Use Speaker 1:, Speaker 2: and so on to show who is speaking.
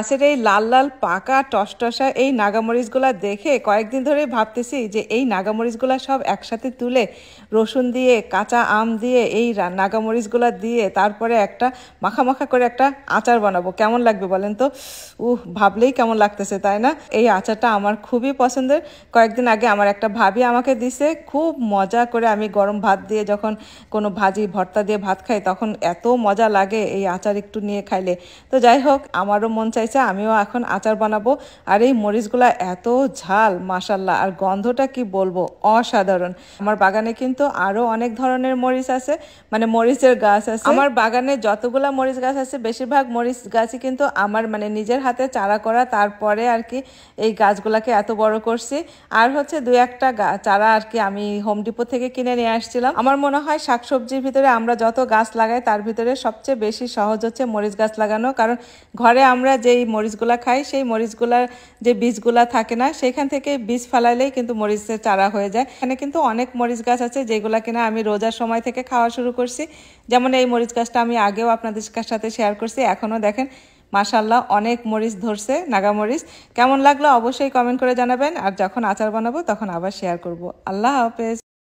Speaker 1: গাছের এই লাল লাল পাকা টসটসা এই নাগামরিচগুলা দেখে কয়েকদিন ধরে ভাবতেছি যে এই নাগামরিচগুলা সব একসাথে তুলে রসুন দিয়ে কাঁচা আম দিয়ে এই নাগামরিচগুলা দিয়ে তারপরে একটা মাখা মাখা করে একটা আচার বানাবো। কেমন লাগবে বলেন তো? ভাবলেই কেমন লাগতেছে, তাই না? এই আচারটা আমার খুবই পছন্দের। কয়েকদিন আগে আমার একটা ভাবি আমাকে দিছে, খুব মজা করে আমি গরম ভাত দিয়ে যখন কোনো ভাজি ভর্তা দিয়ে ভাত খাই তখন এত মজা লাগে এই আচার একটু নিয়ে খাইলে। তো যাই হোক, আমারও মন চাইছে আমিও এখন আচার বানাবো। আর এই মরিচগুলা এত ঝাল মাশাল্লাহ, আর গন্ধটা কি বলবো, অসাধারণ। আমার বাগানে কিন্তু আরো অনেক ধরনের মরিচ আছে, মানে মরিচের গাছ আছে। আমার বাগানে যতগুলা মরিচ গাছ আছে বেশিরভাগ মরিচ গাছই কিন্তু আমার মানে নিজের হাতে চারা করা, তারপরে আর কি এই গাছগুলাকে এত বড় করছি। আর হচ্ছে দুই একটা চারা আর কি আমি হোম ডিপো থেকে কিনে নিয়ে আসছিলাম। আমার মনে হয় শাকসবজির ভিতরে আমরা যত গাছ লাগাই তার ভিতরে সবচেয়ে বেশি সহজ হচ্ছে মরিচ গাছ লাগানো, কারণ ঘরে আমরা যেই মরিচগুলা খাই সেই মরিচগুলার যে বীজগুলা থাকে না, সেখান থেকে বীজ ফেলাইলেই কিন্তু মরিচের চারা হয়ে যায়। এখানে কিন্তু অনেক মরিচ গাছ আছে যেগুলা কিনা আমি রোজার সময় থেকে খাওয়া শুরু করছি। যেমন এই মরিচ গাছটা আমি আগেও আপনাদের সাথে শেয়ার করছি, এখনও দেখেন মাশাল্লাহ অনেক মরিচ ধরছে, নাগামরিচ। কেমন লাগলো অবশ্যই কমেন্ট করে জানাবেন, আর যখন আচার বানাবো তখন আবার শেয়ার করব। আল্লাহ হাফেজ।